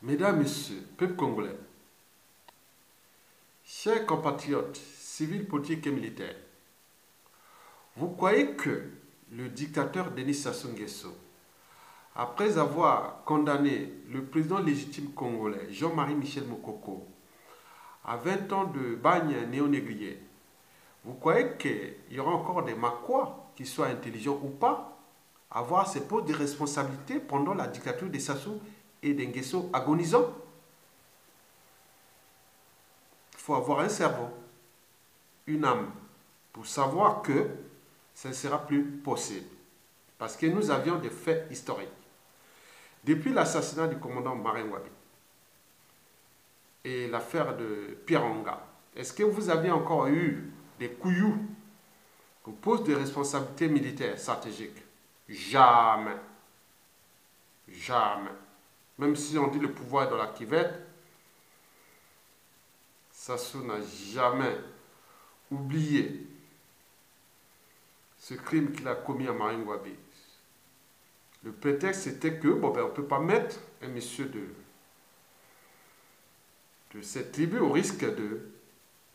Mesdames, Messieurs, peuple congolais, chers compatriotes, civils, politiques et militaires, vous croyez que le dictateur Denis Sassou Nguesso, après avoir condamné le président légitime congolais Jean-Marie Michel Mokoko à 20 ans de bagne néo-négrier, vous croyez qu'il y aura encore des Makois qui soient intelligents ou pas à avoir ces postes de responsabilité pendant la dictature de Sassou et de Nguesso agonisants? Il faut avoir un cerveau, une âme, pour savoir que ce ne sera plus possible. Parce que nous avions des faits historiques. Depuis l'assassinat du commandant Marin Wabi et l'affaire de Pierre Onga, est-ce que vous avez encore eu des couillous au poste de responsabilité militaire stratégique? Jamais. Jamais. Même si on dit le pouvoir est dans la cuvette, Sassou n'a jamais oublié ce crime qu'il a commis à Marin Wabi. Le prétexte c'était que on ne peut pas mettre un monsieur de cette tribu au risque de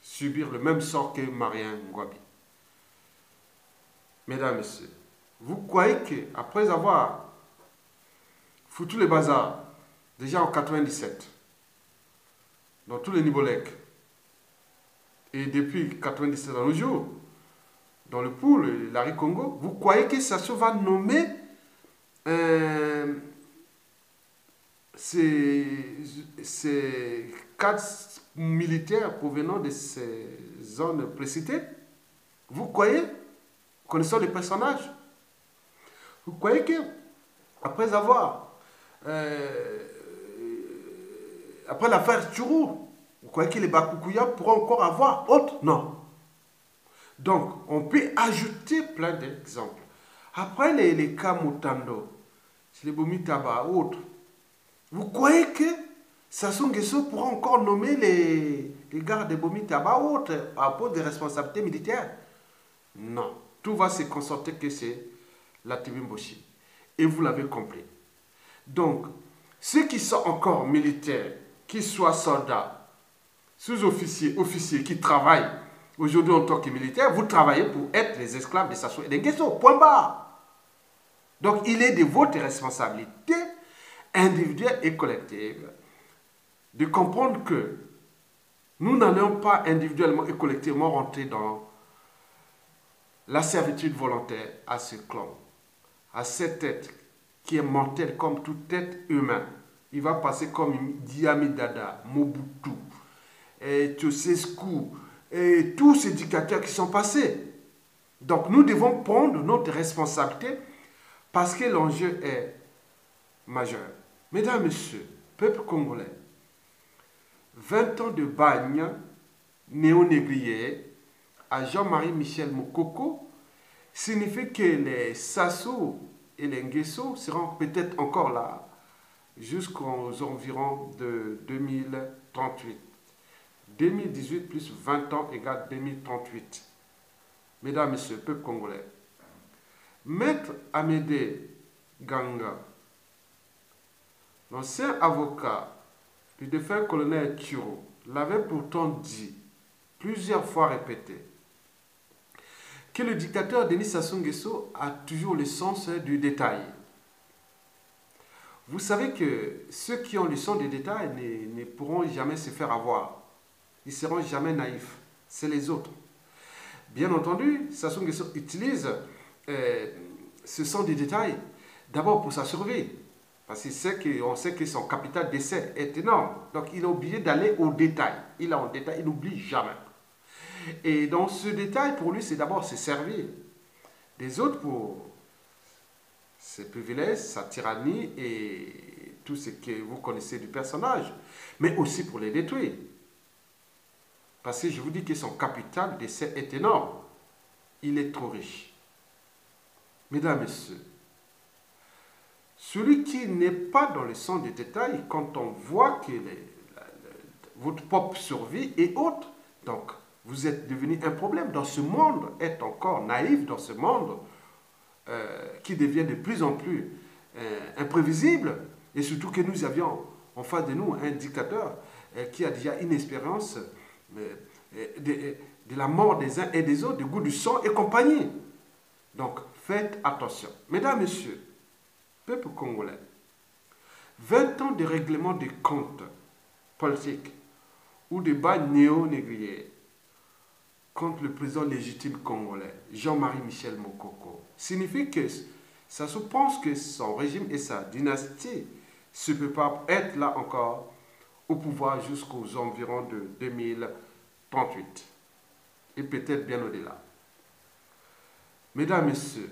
subir le même sort que Marin Wabi. Mesdames, Messieurs, vous croyez qu'après avoir foutu les bazars, déjà en 97, dans tous les Nibolèques, et depuis 97 dans nos jours, dans le pool, Larry Congo, vous croyez que Sassou va nommer ces cadres militaires provenant de ces zones précitées? Vous croyez, connaissant les personnages, vous croyez que après l'affaire Tchourou, vous croyez que les Bakoukouya pourront encore avoir autre? Non. Donc, on peut ajouter plein d'exemples. Après les cas Moutando, les Bomi Taba, autres, vous croyez que Sassou Nguesso pourra encore nommer les gars de Bomi Taba autres à propos des responsabilités militaires? Non. Tout va se concentrer que c'est la Tibimboshi. Et vous l'avez compris. Donc, ceux qui sont encore militaires, qu'ils soient soldats, sous-officiers, officiers, qui travaillent aujourd'hui en tant que militaires, vous travaillez pour être les esclaves de Sassou et de Nguesso. Point barre. Donc, il est de votre responsabilité individuelle et collective de comprendre que nous n'allons pas individuellement et collectivement rentrer dans la servitude volontaire à ce clan, à cet être qui est mortel comme tout être humain. Il va passer comme Diami Dada, Mobutu, Ceausescu, et tous ces dictateurs qui sont passés. Donc nous devons prendre notre responsabilité parce que l'enjeu est majeur. Mesdames, Messieurs, peuple congolais, 20 ans de bagne néo-négrier à Jean-Marie Michel Mokoko signifie que les Sassou et les Nguesso seront peut-être encore là jusqu'aux environs de 2038. 2018 plus 20 ans égale 2038. Mesdames, Messieurs, peuple congolais, Maître Amédée Ganga, l'ancien avocat du défunt colonel Tchiro, l'avait pourtant dit, plusieurs fois répété, que le dictateur Denis Sassou Nguesso a toujours le sens du détail. Vous savez que ceux qui ont le sens du détail ne pourront jamais se faire avoir. Ils ne seront jamais naïfs. C'est les autres. Bien entendu, Sassou Nguesso utilise ce sens du détail d'abord pour sa survie. Parce qu'on sait que son capital d'essai est énorme. Donc il est obligé d'aller au détail. Il est en détail, il n'oublie jamais. Et dans ce détail, pour lui, c'est d'abord se servir des autres pour ses privilèges, sa tyrannie et tout ce que vous connaissez du personnage. Mais aussi pour les détruire. Parce que je vous dis que son capital d'essai est énorme. Il est trop riche. Mesdames, Messieurs, celui qui n'est pas dans le sens des détails, quand on voit que votre propre survie est haute, donc vous êtes devenu un problème dans ce monde, est encore naïf dans ce monde qui devient de plus en plus imprévisible, et surtout que nous avions en face de nous un dictateur qui a déjà une expérience de la mort des uns et des autres, du goût du sang et compagnie. Donc, faites attention. Mesdames, Messieurs, peuple congolais, 20 ans de règlement des comptes politiques ou de bas néo-négriers contre le président légitime congolais, Jean-Marie Michel Mokoko, signifie que Sassou pense que son régime et sa dynastie ne peuvent pas être là encore au pouvoir jusqu'aux environs de 2038 et peut-être bien au-delà. Mesdames, Messieurs,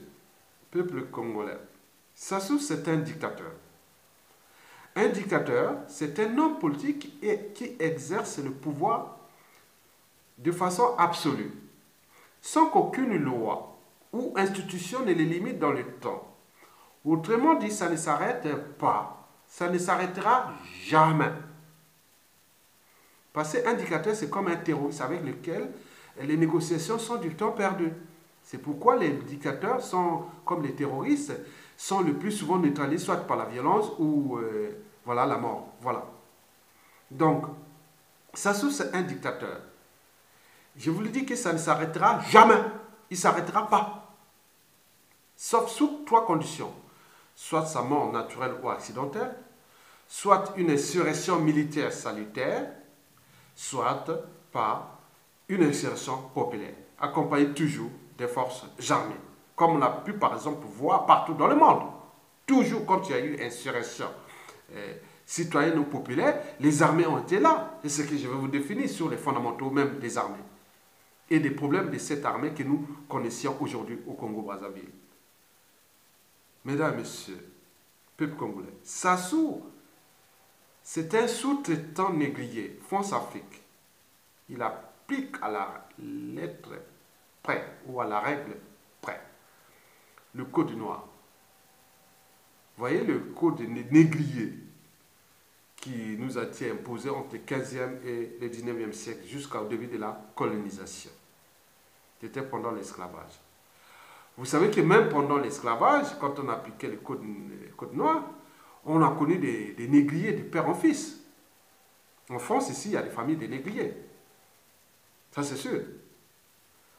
peuple congolais, Sassou c'est un dictateur. Un dictateur, c'est un homme politique qui exerce le pouvoir de façon absolue, sans qu'aucune loi ou institution ne les limite dans le temps. Autrement dit, ça ne s'arrête pas. Ça ne s'arrêtera jamais. Parce qu'un dictateur, c'est comme un terroriste avec lequel les négociations sont du temps perdu. C'est pourquoi les dictateurs sont, comme les terroristes, sont le plus souvent neutralisés soit par la violence ou voilà, la mort. Voilà. Donc, Sassou, c'est un dictateur. Je vous le dis que ça ne s'arrêtera jamais. Il ne s'arrêtera pas. Sauf sous 3 conditions. Soit sa mort naturelle ou accidentelle, soit une insurrection militaire salutaire, soit par une insurrection populaire, accompagnée toujours des forces armées, comme on a pu par exemple voir partout dans le monde. Toujours quand il y a eu insurrection citoyenne ou populaire, les armées ont été là. C'est ce que je vais vous définir sur les fondamentaux même des armées et des problèmes de cette armée que nous connaissions aujourd'hui au Congo-Brazzaville. Mesdames, Messieurs, peuple congolais, Sassou, c'est un sous-traitant négrier, France-Afrique. Il applique à la lettre près ou à la règle près le code noir. Vous voyez le code négrier qui nous a été imposé entre le 15e et le 19e siècle jusqu'au début de la colonisation. C'était pendant l'esclavage. Vous savez que même pendant l'esclavage, quand on appliquait le code noir, on a connu des négriers de père en fils. En France, ici, il y a des familles de négriers. Ça, c'est sûr.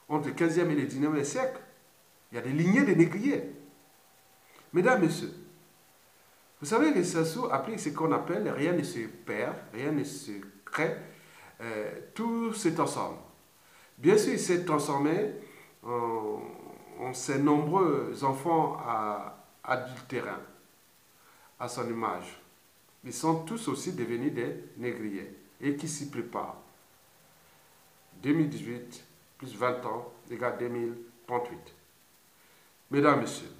Entre le 15e et le 19e siècle, il y a des lignées de négriers. Mesdames, Messieurs, vous savez que Sassou applique ce qu'on appelle rien ne se perd, rien ne se crée, tout se transforme. Bien sûr, il s'est transformé en ses nombreux enfants adultérins à son image. Ils sont tous aussi devenus des négriers et qui s'y préparent. 2018 plus 20 ans égale 2038. Mesdames, Messieurs,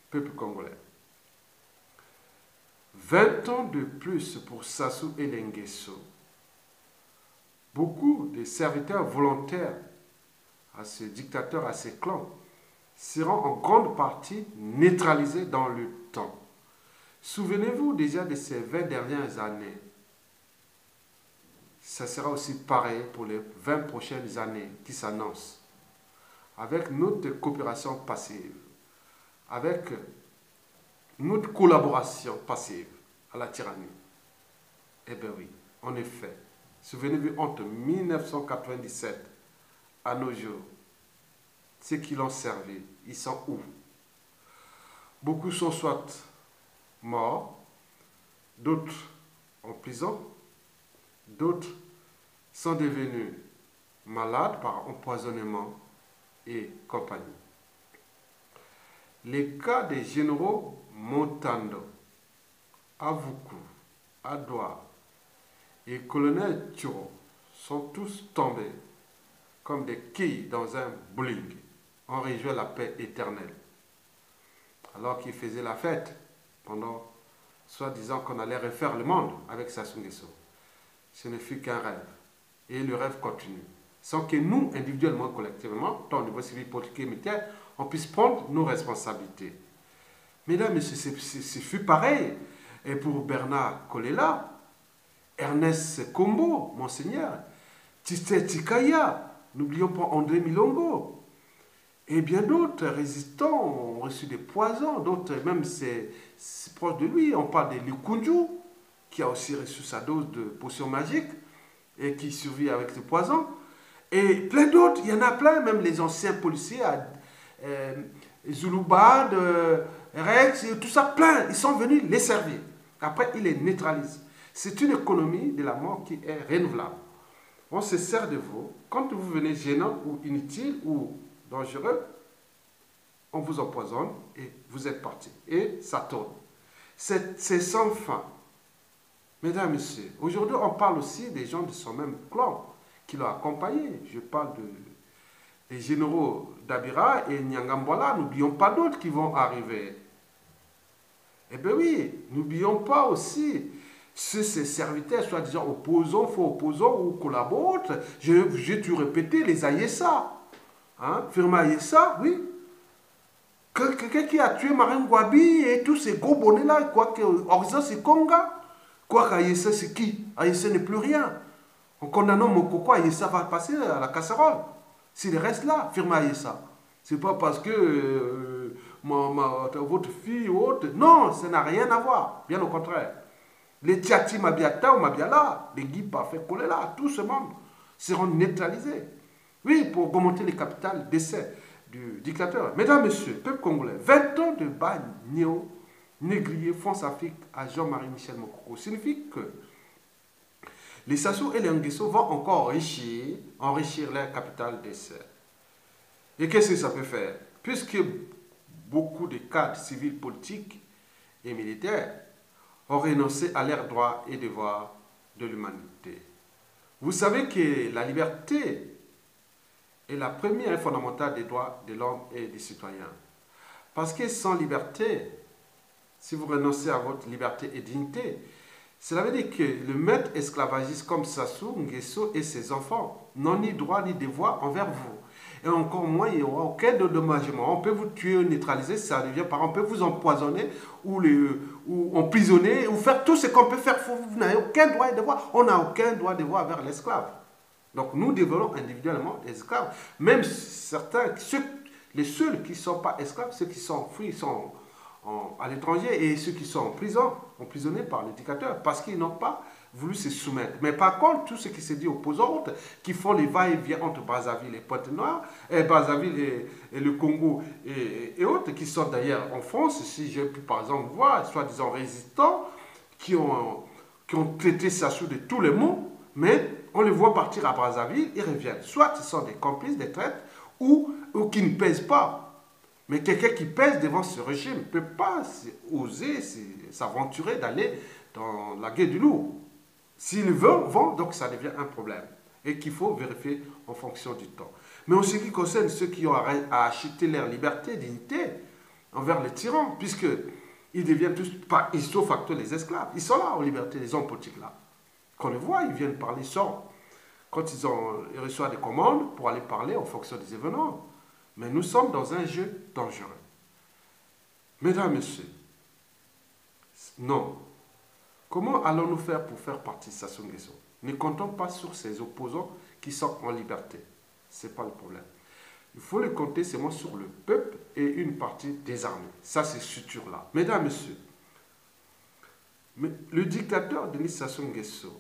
peuple congolais, 20 ans de plus pour Sassou et Nguesso. Beaucoup de serviteurs volontaires à ce dictateur, à ces clans, seront en grande partie neutralisés dans le temps. Souvenez-vous déjà de ces 20 dernières années. Ça sera aussi pareil pour les 20 prochaines années qui s'annoncent. Avec notre coopération passive, avec notre collaboration passive à la tyrannie. Eh bien oui, en effet, souvenez-vous, entre 1997 à nos jours, ceux qui l'ont servi, ils sont où? Beaucoup sont soit morts, d'autres en prison, d'autres sont devenus malades par empoisonnement et compagnie. Les cas des généraux Montando, Avuku, Adwa et colonel Turo sont tous tombés comme des quilles dans un bowling. On réjouit la paix éternelle. Alors qu'ils faisaient la fête pendant soi-disant qu'on allait refaire le monde avec Sassou Nguesso. Ce ne fut qu'un rêve. Et le rêve continue. Sans que nous, individuellement, collectivement, tant au niveau civil, politique et militaire, on puisse prendre nos responsabilités. Mesdames, Messieurs, ce fut pareil. Et pour Bernard Kolela, Ernest Kombo, Monseigneur, Tiste Tikaya, n'oublions pas André Milongo. Et bien d'autres résistants ont reçu des poisons, d'autres même c'est proche de lui. On parle de Lukunju, qui a aussi reçu sa dose de potion magique et qui survit avec ce poison. Et plein d'autres, il y en a plein, même les anciens policiers, Zouloubad, Rex, et tout ça, plein, ils sont venus les servir. Après, ils les neutralisent. C'est une économie de la mort qui est renouvelable. On se sert de vous. Quand vous venez gênant ou inutile ou dangereux, on vous empoisonne et vous êtes parti. Et ça tourne. C'est sans fin. Mesdames, Messieurs, aujourd'hui, on parle aussi des gens de son même clan qui l'ont accompagné. Je parle des généraux d'Abira et Nyangambwala. N'oublions pas d'autres qui vont arriver. Eh bien oui, n'oublions pas aussi ces serviteurs, soi-disant opposants, faux opposants ou collaborateurs. J'ai dû répéter les Ayessa. Hein? Firma Ayessa, oui. Quelqu'un qui a tué Marine Gwabi et tous ces gros bonnets-là, quoi que Orza c'est Konga. Quoi qu'Ayessa c'est qui? Ayessa n'est plus rien. En condamnant Mokoko, Ayessa va passer à la casserole. S'il reste là, firma Ayessa. C'est pas parce que votre fille ou autre. Non, ça n'a rien à voir. Bien au contraire. Les Tchati Mabiata ou Mabiala, les Guy Parfait Kolela, tout ce monde seront neutralisés. Oui, pour remonter les capitales d'essai du dictateur. Mesdames, Messieurs, peuple congolais, 20 ans de bagne néo-négrier France-Afrique à Jean-Marie Michel Mokoko signifie que les Sassou et les Nguesso vont encore enrichir leur capitale d'essai. Et qu'est-ce que ça peut faire? Puisque beaucoup de cadres civils, politiques et militaires ont renoncé à leurs droits et devoirs de l'humanité. Vous savez que la liberté est la première et fondamentale des droits de l'homme et des citoyens. Parce que sans liberté, si vous renoncez à votre liberté et dignité, cela veut dire que le maître esclavagiste comme Sassou Nguesso et ses enfants n'ont ni droit ni devoir envers vous. Et encore moins, il n'y aura aucun dédommagement. On peut vous tuer, neutraliser, ça devient par exemple, on peut vous empoisonner ou emprisonner ou faire tout ce qu'on peut faire. Vous n'avez aucun droit et devoir. On n'a aucun droit et devoir envers l'esclave. Donc nous développons individuellement les esclaves. Même certains, les seuls qui ne sont pas esclaves, ceux qui sont fuis, sont à l'étranger et ceux qui sont en prison, emprisonnés par les dictateurs parce qu'ils n'ont pas voulu se soumettre. Mais par contre, tout ce qui se dit opposants, qui font les va-et-vient entre Brazzaville et Pointe-Noire, Brazzaville et le Congo et autres, qui sont d'ailleurs en France, si j'ai pu par exemple voir, soi-disant résistants, qui ont traité Sassou de tous les maux, mais on les voit partir à Brazzaville, ils reviennent. Soit ce sont des complices, des traîtres, ou qui ne pèsent pas. Mais quelqu'un qui pèse devant ce régime ne peut pas oser s'aventurer d'aller dans la guerre du loup. S'ils vont, donc ça devient un problème. Et qu'il faut vérifier en fonction du temps. Mais en ce qui concerne ceux qui ont à acheter leur liberté, dignité, envers les tyrans, puisqu'ils deviennent tous, par ipso facto, les esclaves. Ils sont là en liberté, les hommes politiques là. Quand on les voit, ils viennent parler sans. Quand ils reçoivent des commandes pour aller parler en fonction des événements. Mais nous sommes dans un jeu dangereux. Mesdames, Messieurs, non. Comment allons-nous faire pour faire partie de Sassou Nguesso? Ne comptons pas sur ces opposants qui sont en liberté. Ce n'est pas le problème. Il faut le compter seulement sur le peuple et une partie des armées. Ça, c'est ce futur-là. Mesdames, Messieurs, le dictateur Denis Sassou Nguesso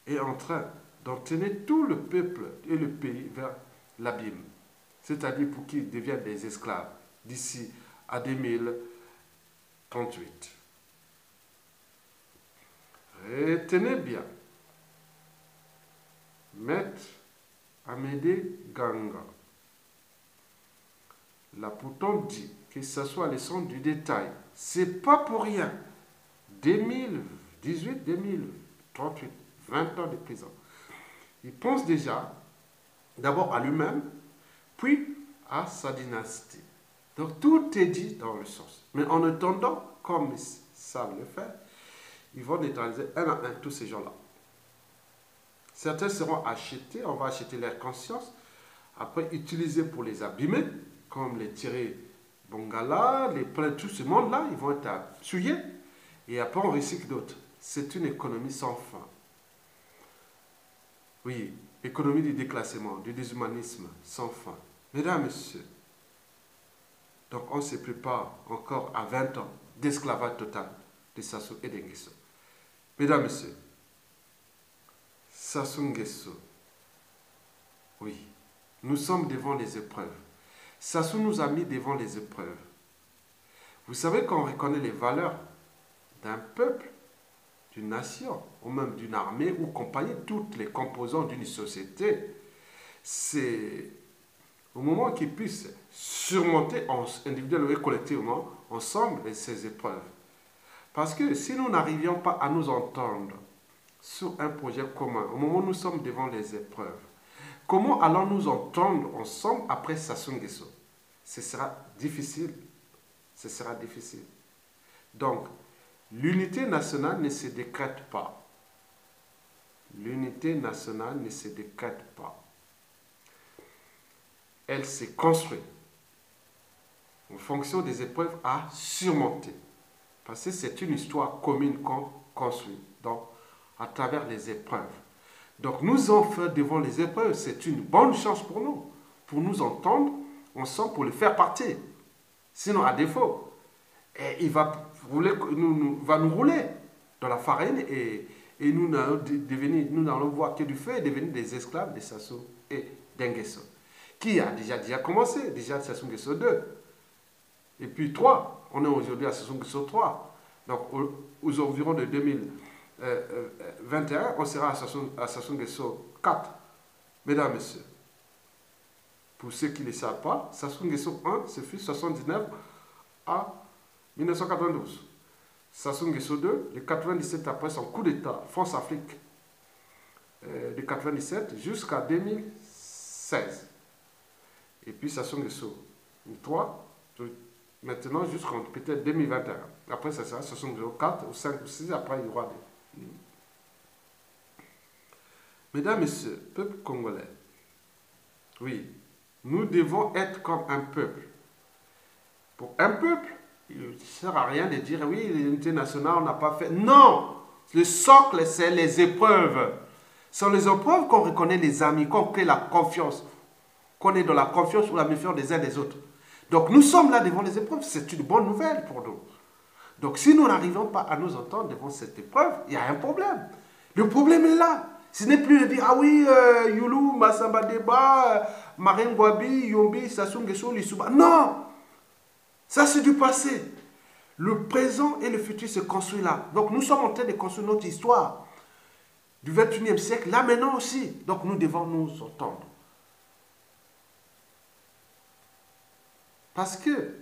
est en train d'entraîner tout le peuple et le pays vers l'abîme. C'est-à-dire pour qu'ils deviennent des esclaves d'ici à 2038. Retenez bien, Maître Amédée Ganga l'a pourtant dit que ce soit les sons du détail. C'est pas pour rien. 2018, 2038, 20 ans de prison. Il pense déjà d'abord à lui-même, puis à sa dynastie. Donc tout est dit dans le sens. Mais en attendant, comme ils savent le faire, ils vont neutraliser un à un tous ces gens-là. Certains seront achetés, on va acheter leur conscience, après utilisés pour les abîmer, comme les Thierry Bongala, tout ce monde-là, ils vont être tués, et après on recycle d'autres. C'est une économie sans fin. Oui, économie du déclassement, du déshumanisme sans fin. Mesdames, Messieurs, donc on se prépare encore à 20 ans d'esclavage total de Sassou et de Nguesso. Mesdames, Messieurs, Sassou Nguesso, oui, nous sommes devant les épreuves. Sassou nous a mis devant les épreuves. Vous savez, quand on reconnaît les valeurs d'un peuple, d'une nation, ou même d'une armée ou compagnie, toutes les composantes d'une société, c'est au moment qu'ils puissent surmonter individuellement et collectivement, ensemble, ces épreuves. Parce que si nous n'arrivions pas à nous entendre sur un projet commun, au moment où nous sommes devant les épreuves, comment allons-nous entendre ensemble après Sassou Nguesso? Ce sera difficile. Ce sera difficile. Donc, l'unité nationale ne se décrète pas. L'unité nationale ne se décrète pas. Elle se construit en fonction des épreuves à surmonter. Parce que c'est une histoire commune qu'on construit donc, à travers les épreuves. Donc nous en faire devant les épreuves, c'est une bonne chance pour nous entendre ensemble, pour le faire partir. Sinon, à défaut, il va nous rouler dans la farine et nous n'allons voir que du feu et devenir des esclaves de Sassou et d'Nguesso. Qui a déjà commencé, déjà Sassou Nguesso 2. Et puis 3, on est aujourd'hui à Sassou Nguesso 3. Donc aux environs de 2021, on sera à Sassou Nguesso 4. Mesdames, Messieurs, pour ceux qui ne le savent pas, Sassou Nguesso 1, ce fut 79 à 1992. Sassou Nguesso 2, le 97 après son coup d'État France-Afrique de 97 jusqu'à 2016. Et puis Sassou Nguesso 3, maintenant jusqu'en peut-être 2021. Après ça sera Sassou Nguesso 4 ou 5 ou 6, après il y aura des... Mesdames, Messieurs, peuple congolais, oui, nous devons être comme un peuple. Pour un peuple, il ne sert à rien de dire, oui, l'unité nationale, on n'a pas fait. Non! Le socle, c'est les épreuves. Ce sont les épreuves qu'on reconnaît les amis, qu'on crée la confiance, qu'on est dans la confiance ou la méfiance des uns des autres. Donc nous sommes là devant les épreuves, c'est une bonne nouvelle pour nous. Donc si nous n'arrivons pas à nous entendre devant cette épreuve, il y a un problème. Le problème est là. Ce n'est plus de dire, ah oui, Youlou, Massamba Deba, Marine Gwabi, Yombi, Sassou Nguesso, Lissouba. Non! Ça, c'est du passé. Le présent et le futur se construisent là. Donc, nous sommes en train de construire notre histoire du 21e siècle, là maintenant aussi. Donc, nous devons nous entendre. Parce que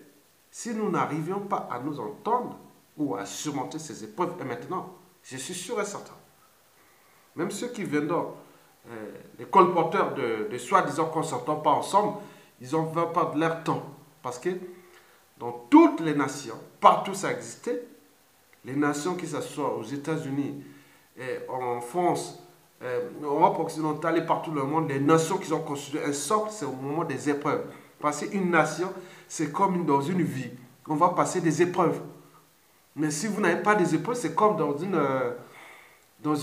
si nous n'arrivions pas à nous entendre ou à surmonter ces épreuves, et maintenant, je suis sûr et certain, même ceux qui viennent dans les colporteurs de soi-disant qu'on ne s'entend pas ensemble, ils n'en veulent pas de leur temps. Parce que dans toutes les nations, partout ça existait, les nations qui s'assoient aux États-Unis, en France, en Europe occidentale et partout dans le monde, les nations qui ont constitué un socle, c'est au moment des épreuves. Parce qu'une nation, c'est comme dans une vie. On va passer des épreuves. Mais si vous n'avez pas des épreuves, c'est comme dans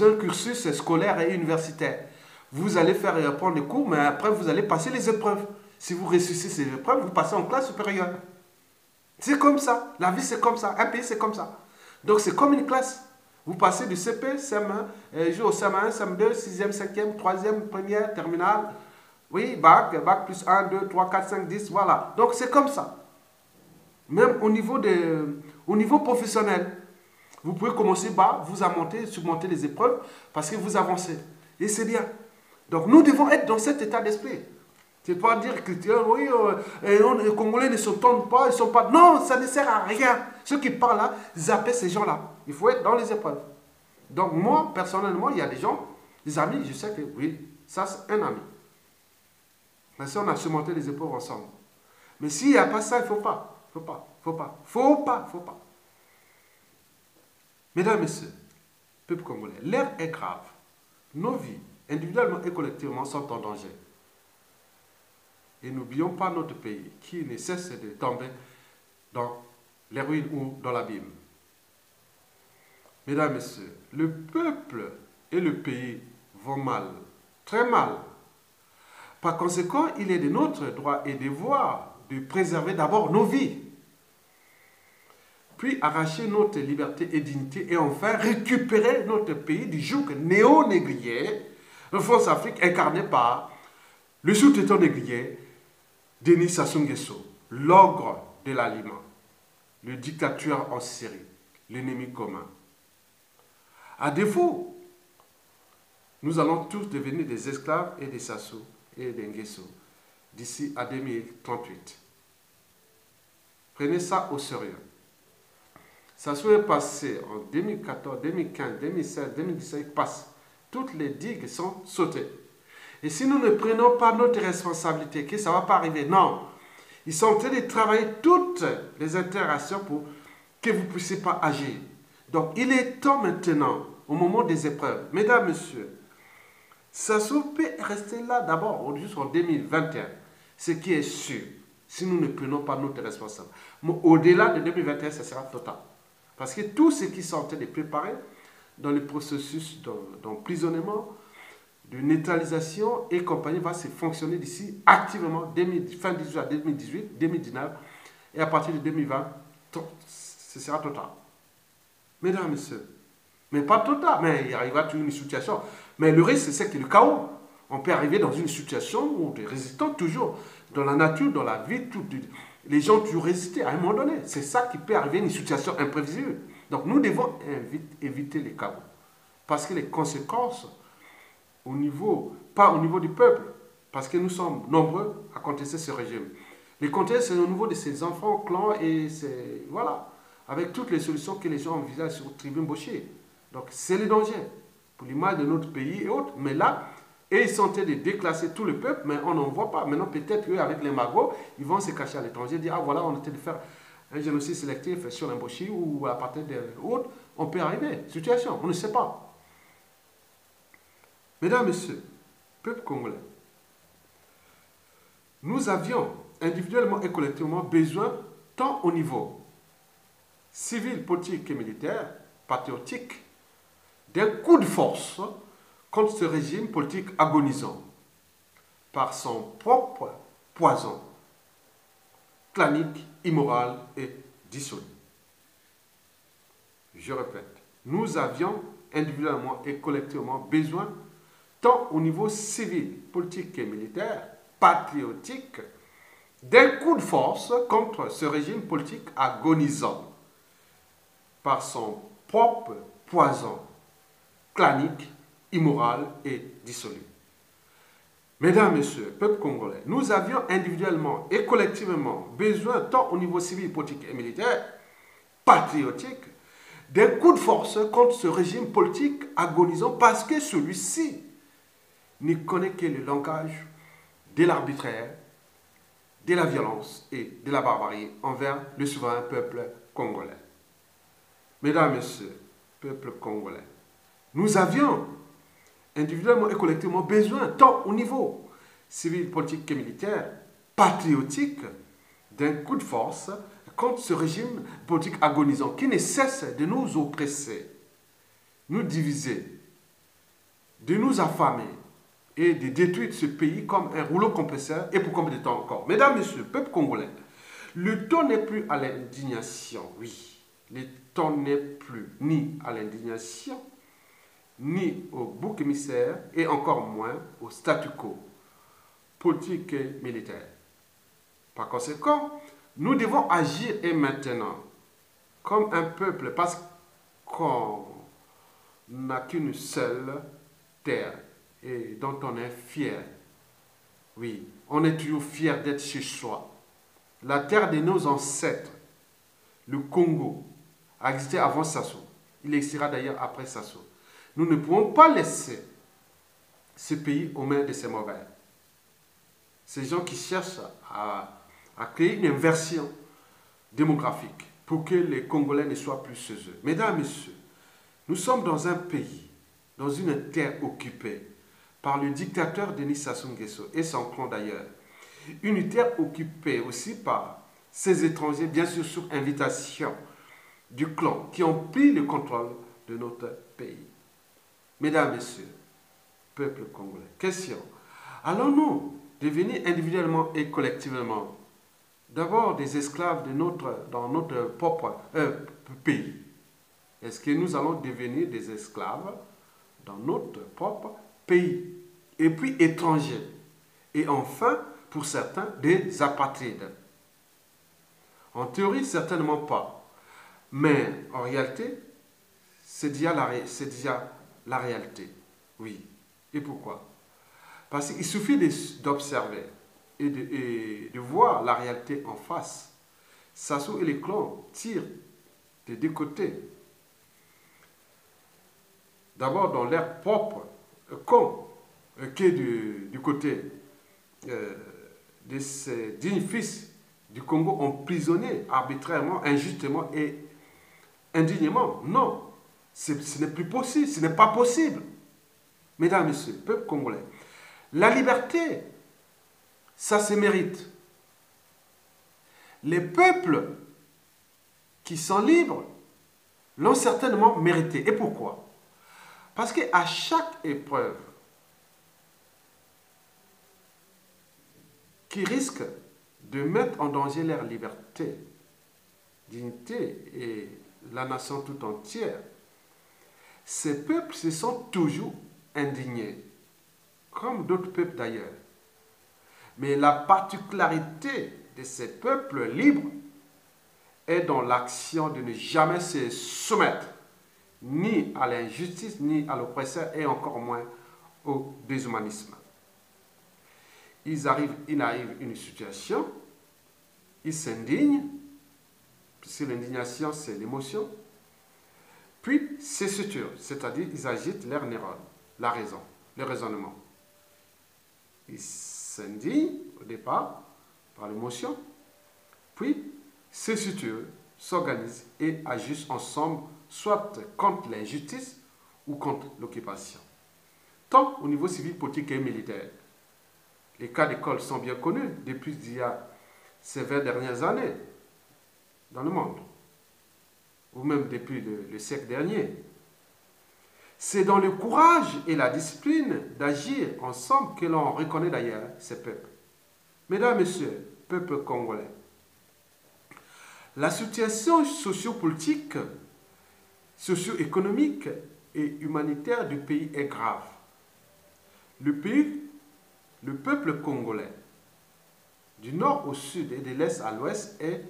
un cursus scolaire et universitaire. Vous allez prendre des cours, mais après vous allez passer les épreuves. Si vous réussissez ces épreuves, vous passez en classe supérieure. C'est comme ça. La vie, c'est comme ça. Un pays, c'est comme ça. Donc, c'est comme une classe. Vous passez du CP, CM1, au CM1, CM2, 6e, 5e, 3e, première, terminale. Oui, bac plus 1, 2, 3, 4, 5, 10, voilà. Donc, c'est comme ça. Même au niveau professionnel. Vous pouvez commencer bas, vous surmonter les épreuves parce que vous avancez. Et c'est bien. Donc, nous devons être dans cet état d'esprit. C'est pas dire que oui, les Congolais ne s'entendent pas, ils sont pas... Non, ça ne sert à rien. Ceux qui parlent là, zappez ces gens-là. Il faut être dans les épreuves. Donc moi, personnellement, il y a des gens, des amis, je sais que oui, ça c'est un ami. Mais si on a surmonté les épreuves ensemble. Mais s'il n'y a pas ça, il ne faut pas. Il faut pas. Mesdames, Messieurs, peuple congolais, l'ère est grave. Nos vies, individuellement et collectivement, sont en danger. Et n'oublions pas notre pays qui ne cesse de tomber dans les ruines ou dans l'abîme. Mesdames, Messieurs, le peuple et le pays vont mal, très mal. Par conséquent, il est de notre droit et devoir de préserver d'abord nos vies. puis arracher notre liberté et dignité et enfin récupérer notre pays du joug néo-négrier de France-Afrique incarné par le sous-traitant négrier Denis Sassou Nguesso, l'ogre de l'aliment, le dictateur en série, l'ennemi commun. À défaut, nous allons tous devenir des esclaves et des Sassou et des Nguesso d'ici à 2038. Prenez ça au sérieux. Sassou est passé en 2014, 2015, 2016, 2017, il passe. Toutes les digues sont sautées. Et si nous ne prenons pas notre responsabilité, que ça ne va pas arriver, non. Ils sont en train de travailler toutes les interactions pour que vous ne puissiez pas agir. Donc, il est temps maintenant, au moment des épreuves, mesdames, messieurs, Sassou peut rester là d'abord jusqu'en 2021, ce qui est sûr, si nous ne prenons pas notre responsabilité. Mais au-delà de 2021, ça sera total. Parce que tout ce qui sont en train de préparer dans le processus d'emprisonnement, de neutralisation et compagnie va se fonctionner d'ici activement fin 2018 à 2018, 2019 et à partir de 2020, ce sera total. Mesdames, messieurs, mais pas total, mais il arrivera toujours une situation. Mais le risque, c'est que le chaos. On peut arriver dans une situation où des résistants toujours, dans la nature, dans la vie, les gens toujours résister à un moment donné. C'est ça qui peut arriver, une situation imprévisible. Donc nous devons éviter les chaos. Parce que les conséquences, pas au niveau du peuple, parce que nous sommes nombreux à contester ce régime. Les contester, c'est au niveau de ces enfants, clans et voilà, avec toutes les solutions que les gens envisagent sur Tribune Boucher. Donc c'est le danger pour l'image de notre pays et autres. Mais là, et ils sont en train de déclasser tout le peuple, mais on n'en voit pas. Maintenant, peut-être qu'avec les magots, ils vont se cacher à l'étranger, dire, ah voilà, on est en train de faire un génocide sélectif sur l'Imbochi ou à partir d'autres. On peut arriver. Situation, on ne sait pas. Mesdames, Messieurs, peuple congolais, nous avions individuellement et collectivement besoin, tant au niveau civil, politique et militaire, patriotique, d'un coup de force contre ce régime politique agonisant par son propre poison, clanique, immoral et dissolu. Je répète, nous avions individuellement et collectivement besoin, tant au niveau civil, politique et militaire, patriotique, d'un coup de force contre ce régime politique agonisant par son propre poison, clanique, immoral et dissolu. Mesdames, Messieurs, peuple congolais, nous avions individuellement et collectivement besoin, tant au niveau civil, politique et militaire, patriotique, d'un coup de force contre ce régime politique agonisant parce que celui-ci ne connaît que le langage de l'arbitraire, de la violence et de la barbarie envers le souverain peuple congolais. Mesdames, Messieurs, peuple congolais, nous avions individuellement et collectivement besoin, tant au niveau civil, politique et militaire, patriotique, d'un coup de force contre ce régime politique agonisant qui ne cesse de nous oppresser, nous diviser, de nous affamer et de détruire ce pays comme un rouleau compresseur et pour combien de temps encore. Mesdames, Messieurs, peuple congolais, le temps n'est plus à l'indignation, oui. Le temps n'est plus ni à l'indignation, ni au bouc émissaire et encore moins au statu quo politique et militaire. Par conséquent, nous devons agir et maintenant comme un peuple parce qu'on n'a qu'une seule terre et dont on est fier. Oui, on est toujours fier d'être chez soi. La terre de nos ancêtres, le Congo, a existé avant Sassou. Il existera d'ailleurs après Sassou. Nous ne pouvons pas laisser ce pays aux mains de ces mauvais. Ces gens qui cherchent à créer une inversion démographique pour que les Congolais ne soient plus chez eux. Mesdames, Messieurs, nous sommes dans un pays, dans une terre occupée par le dictateur Denis Sassou Nguesso et son clan d'ailleurs. Une terre occupée aussi par ces étrangers, bien sûr sur invitation du clan, qui ont pris le contrôle de notre pays. Mesdames, Messieurs, peuple congolais, question. Allons-nous devenir individuellement et collectivement d'abord des esclaves dans notre propre pays? Est-ce que nous allons devenir des esclaves dans notre propre pays? Et puis étrangers. Et enfin, pour certains, des apatrides. En théorie, certainement pas. Mais en réalité, c'est déjà la réalité. Oui. Et pourquoi? Parce qu'il suffit d'observer et de voir la réalité en face. Sassou et les clans tirent des deux côtés. D'abord dans leur propre camp, qui est du côté de ces dignes fils du Congo emprisonnés arbitrairement, injustement et indignement. Non, ce n'est plus possible, ce n'est pas possible. Mesdames et messieurs, peuple congolais, la liberté, ça se mérite. Les peuples qui sont libres l'ont certainement mérité. Et pourquoi? Parce qu'à chaque épreuve qui risque de mettre en danger leur liberté, dignité et la nation tout entière, ces peuples se sont toujours indignés, comme d'autres peuples d'ailleurs. Mais la particularité de ces peuples libres est dans l'action de ne jamais se soumettre ni à l'injustice, ni à l'oppresseur, et encore moins au déshumanisme. Il arrive une situation, ils s'indignent, puisque l'indignation c'est l'émotion, puis c'est suture, c'est-à-dire ils agitent leur neurone, la raison, le raisonnement. Ils s'indignent au départ par l'émotion, puis ces sutures s'organisent et agissent ensemble, soit contre l'injustice ou contre l'occupation. Tant au niveau civil, politique et militaire. Les cas d'école sont bien connus depuis il y a ces 20 dernières années dans le monde, ou même depuis le siècle dernier. C'est dans le courage et la discipline d'agir ensemble que l'on reconnaît d'ailleurs ces peuples. Mesdames, Messieurs, peuple congolais, la situation sociopolitique, socio-économique et humanitaire du pays est grave. Le peuple congolais, du nord au sud et de l'est à l'ouest, est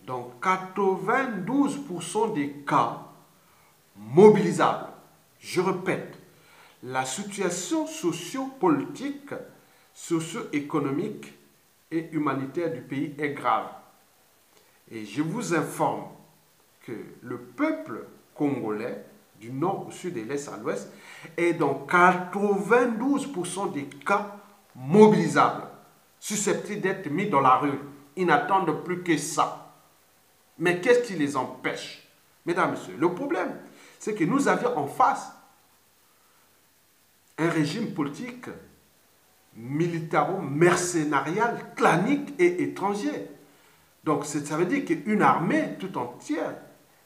dans 92% des cas mobilisables. Je répète, la situation socio-politique, socio-économique et humanitaire du pays est grave. Et je vous informe que le peuple congolais, du nord au sud et de l'est à l'ouest, est dans 92% des cas mobilisables, susceptibles d'être mis dans la rue. Ils n'attendent plus que ça. Mais qu'est-ce qui les empêche? Mesdames et messieurs, le problème, c'est que nous avions en face un régime politique militaro-mercénarial, clanique et étranger. Donc ça veut dire qu'une armée tout entière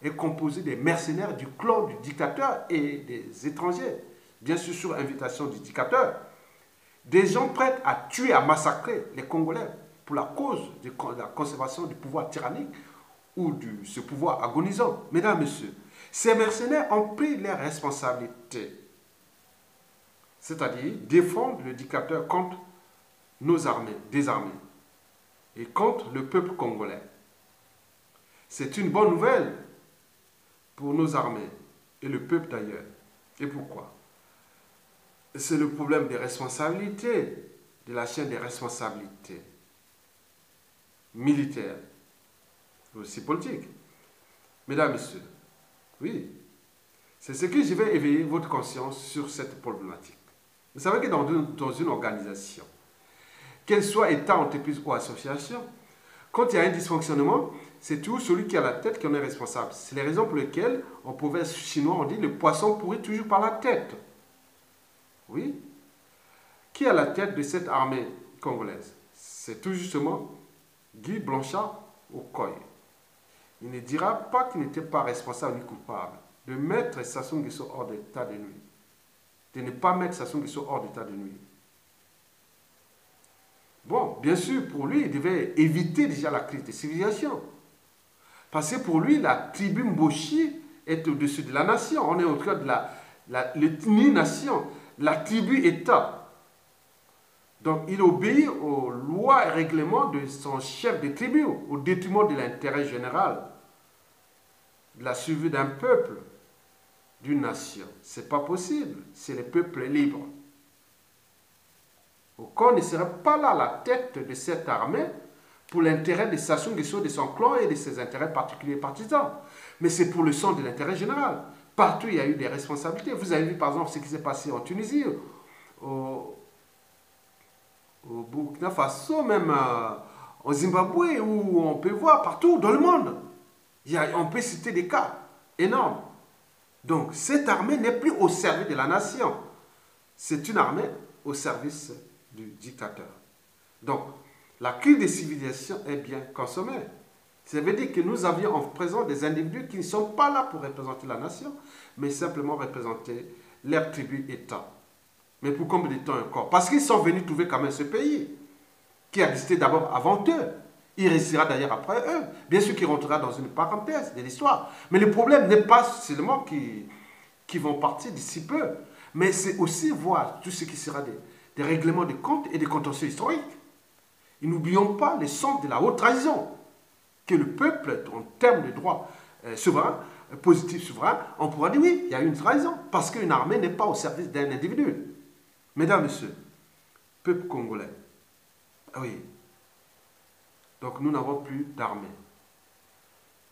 est composée des mercenaires du clan du dictateur et des étrangers, bien sûr sur invitation du dictateur. Des gens prêts à tuer, à massacrer les Congolais pour la cause de la conservation du pouvoir tyrannique ou de ce pouvoir agonisant. Mesdames, Messieurs, ces mercenaires ont pris leurs responsabilités, c'est-à-dire défendre le dictateur contre nos armées, des armées, et contre le peuple congolais. C'est une bonne nouvelle pour nos armées et le peuple d'ailleurs. Et pourquoi? C'est le problème des responsabilités, de la chaîne des responsabilités militaires, aussi politiques. Mesdames, Messieurs, oui, c'est ce que je vais éveiller votre conscience sur cette problématique. Vous savez que dans une organisation, qu'elle soit État, entreprise ou association, quand il y a un dysfonctionnement, c'est toujours celui qui a la tête qui en est responsable. C'est les raisons pour lesquelles, en proverbe chinois, on dit le poisson pourrit toujours par la tête. Oui. Qui a la tête de cette armée congolaise? C'est tout justement Guy Blanchard Okoye. Il ne dira pas qu'il n'était pas responsable ni coupable de mettre Sassou Nguesso hors d'état de nuit. De ne pas mettre Sassou Nguesso hors d'état de nuit. Bon, bien sûr, pour lui, il devait éviter déjà la crise de civilisation. Parce que pour lui, la tribu Mboshi est au-dessus de la nation. On est au cœur de l'ethnie-nation, la tribu-État. Donc, il obéit aux lois et règlements de son chef de tribu, au détriment de l'intérêt général, de la survie d'un peuple, d'une nation. Ce n'est pas possible. C'est le peuple libre. Okon ne serait pas là à la tête de cette armée pour l'intérêt de Sassou Nguesso, de son clan et de ses intérêts particuliers partisans. Mais c'est pour le sang de l'intérêt général. Partout, il y a eu des responsabilités. Vous avez vu, par exemple, ce qui s'est passé en Tunisie, au Burkina Faso, même au Zimbabwe, où on peut voir partout dans le monde. On peut citer des cas énormes. Donc, cette armée n'est plus au service de la nation. C'est une armée au service du dictateur. Donc, la crise des civilisations est bien consommée. Ça veut dire que nous avions en présence des individus qui ne sont pas là pour représenter la nation, mais simplement représenter leur tribu-État. Mais pour combien de temps encore? Parce qu'ils sont venus trouver quand même ce pays, qui a existé d'abord avant eux. Il restera d'ailleurs après eux. Bien sûr qu'il rentrera dans une parenthèse de l'histoire. Mais le problème n'est pas seulement qu'ils vont partir d'ici peu, mais c'est aussi voir tout ce qui sera des règlements de comptes et des contentieux historiques. Et n'oublions pas les centres de la haute trahison, que le peuple, en termes de droits souverains, positifs souverains, on pourra dire oui, il y a une trahison, parce qu'une armée n'est pas au service d'un individu. Mesdames, Messieurs, peuple congolais, oui, donc nous n'avons plus d'armée,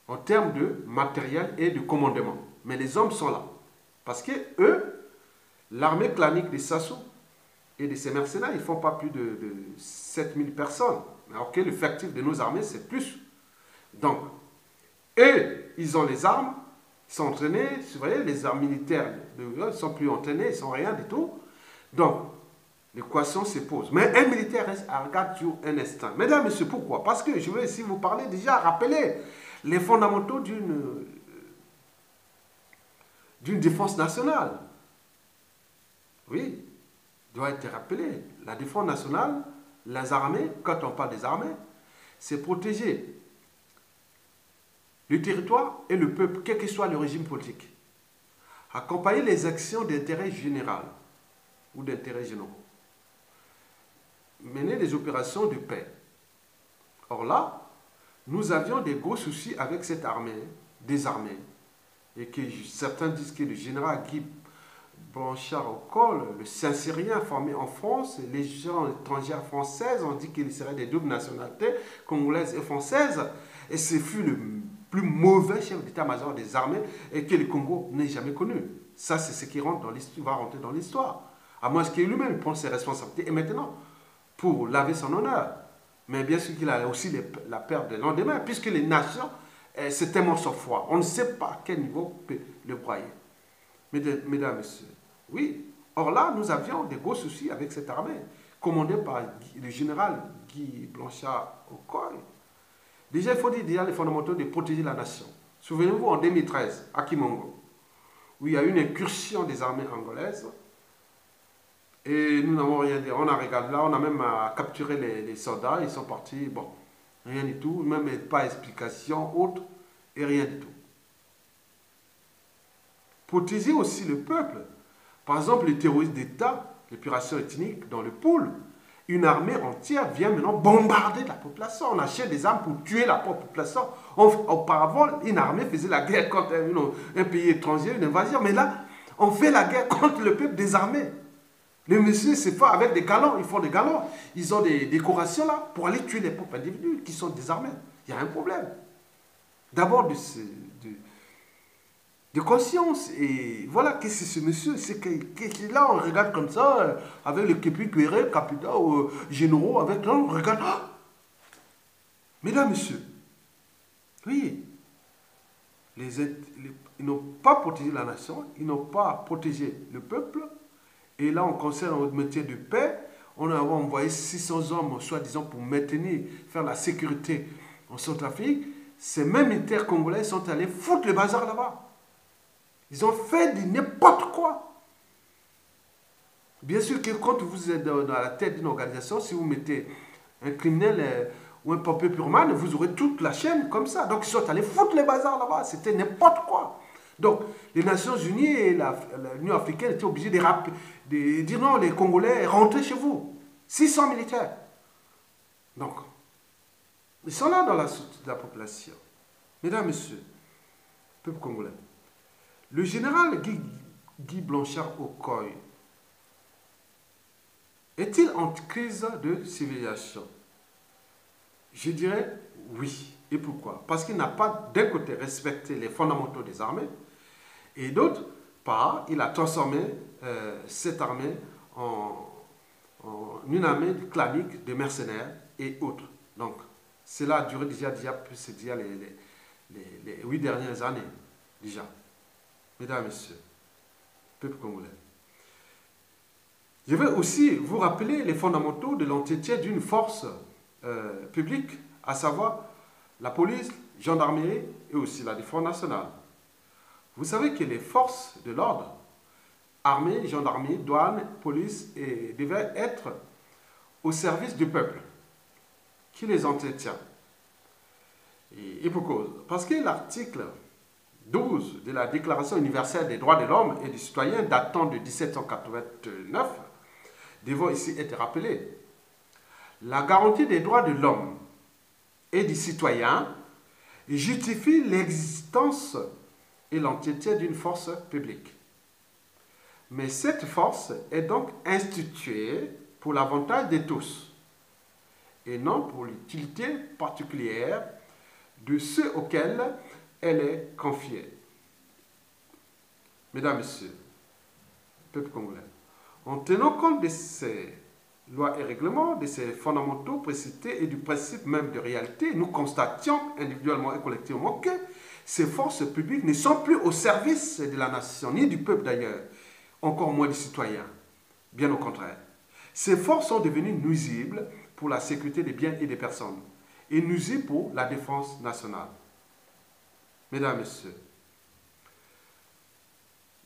en termes de matériel et de commandement. Mais les hommes sont là, parce que eux, l'armée clanique de Sassou, et de ces mercenaires, ils ne font pas plus de 7000 personnes. Alors que l'effectif de nos armées, c'est plus. Donc, eux, ils ont les armes, ils sont entraînés, vous voyez, les armes militaires, ils ne sont plus entraînés, ils ne sont rien du tout. Donc, l'équation se pose. Mais un militaire reste à regarder sur un instant. Mesdames, Messieurs, pourquoi? Parce que je vais ici vous parler déjà, rappeler les fondamentaux d'une défense nationale. Oui. Doit être rappelé. La défense nationale, les armées, quand on parle des armées, c'est protéger le territoire et le peuple, quel que soit le régime politique. Accompagner les actions d'intérêt général ou d'intérêt généraux. Mener des opérations de paix. Or là, nous avions des gros soucis avec cette armée, désarmée, et que certains disent que le général Guy Blanchard au col, le Saint-Syrien formé en France, les gens étrangères françaises ont dit qu'il serait des doubles nationalités, congolaises et françaises, et ce fut le plus mauvais chef d'état-major des armées et que le Congo n'ait jamais connu. Ça, c'est ce qui va rentrer dans l'histoire. À moins qu'il lui-même prenne ses responsabilités et maintenant, pour laver son honneur. Mais bien sûr qu'il a aussi la perte des lendemains, puisque les nations, c'est tellement sans foi. On ne sait pas à quel niveau peut le broyer. Mesdames, Messieurs, oui. Or là, nous avions des gros soucis avec cette armée, commandée par le général Guy Blanchard Okoye. Déjà, il faut dire déjà les fondamentaux de protéger la nation. Souvenez-vous, en 2013, à Kimongo, où il y a eu une incursion des armées angolaises, et nous n'avons rien dit. On a regardé là, on a même capturé les soldats, ils sont partis, bon, rien du tout, même pas d'explication autre, et rien du tout. Protéger aussi le peuple. Par exemple, les terroristes d'État, l'épuration ethnique dans le pôle, une armée entière vient maintenant bombarder la population. On achète des armes pour tuer la population. Auparavant, une armée faisait la guerre contre un pays étranger, une invasion. Mais là, on fait la guerre contre le peuple désarmé. Les messieurs, c'est pas avec des galons, ils font des galons. Ils ont des décorations là pour aller tuer les peuples individus qui sont désarmés. Il y a un problème. D'abord, de conscience. Et voilà, qu'est-ce que c'est ce monsieur? C'est que là, on regarde comme ça, avec le képi cuéré, capitaux, généraux, avec là, on regarde. Oh, mesdames, messieurs, oui, ils n'ont pas protégé la nation, ils n'ont pas protégé le peuple. Et là, on concerne notre métier de paix. On a envoyé 600 hommes, soi-disant, pour maintenir, faire la sécurité en Centrafrique. Ces mêmes militaires congolais sont allés foutre le bazar là-bas. Ils ont fait n'importe quoi. Bien sûr que quand vous êtes dans la tête d'une organisation, si vous mettez un criminel ou un pompier pyromane, vous aurez toute la chaîne comme ça. Donc ils sont allés foutre les bazars là-bas, c'était n'importe quoi. Donc les Nations Unies et l'Union africaine étaient obligées de dire non, les Congolais, rentrez chez vous. 600 militaires. Donc, ils sont là dans la population. Mesdames, Messieurs, peuple congolais, le général Guy Blanchard Okoye est-il en crise de civilisation? Je dirais oui. Et pourquoi? Parce qu'il n'a pas d'un côté respecté les fondamentaux des armées et d'autre part, il a transformé cette armée en une armée clanique de mercenaires et autres. Donc, cela a duré déjà les 8 dernières années. Déjà. Mesdames et Messieurs, peuple congolais. Je vais aussi vous rappeler les fondamentaux de l'entretien d'une force publique, à savoir la police, gendarmerie et aussi la défense nationale. Vous savez que les forces de l'ordre, armée, gendarmerie, douane, police, devaient être au service du peuple qui les entretient. Et pour cause. Parce que l'article 12 de la Déclaration universelle des droits de l'homme et du citoyen datant de 1789 devant ici être rappelé. La garantie des droits de l'homme et du citoyen justifie l'existence et l'entretien d'une force publique. Mais cette force est donc instituée pour l'avantage de tous et non pour l'utilité particulière de ceux auxquels elle est confiée. Mesdames, Messieurs, peuple congolais, en tenant compte de ces lois et règlements, de ces fondamentaux précités et du principe même de réalité, nous constations individuellement et collectivement que ces forces publiques ne sont plus au service de la nation, ni du peuple d'ailleurs, encore moins des citoyens. Bien au contraire. Ces forces sont devenues nuisibles pour la sécurité des biens et des personnes et nuisibles pour la défense nationale. Mesdames, Messieurs,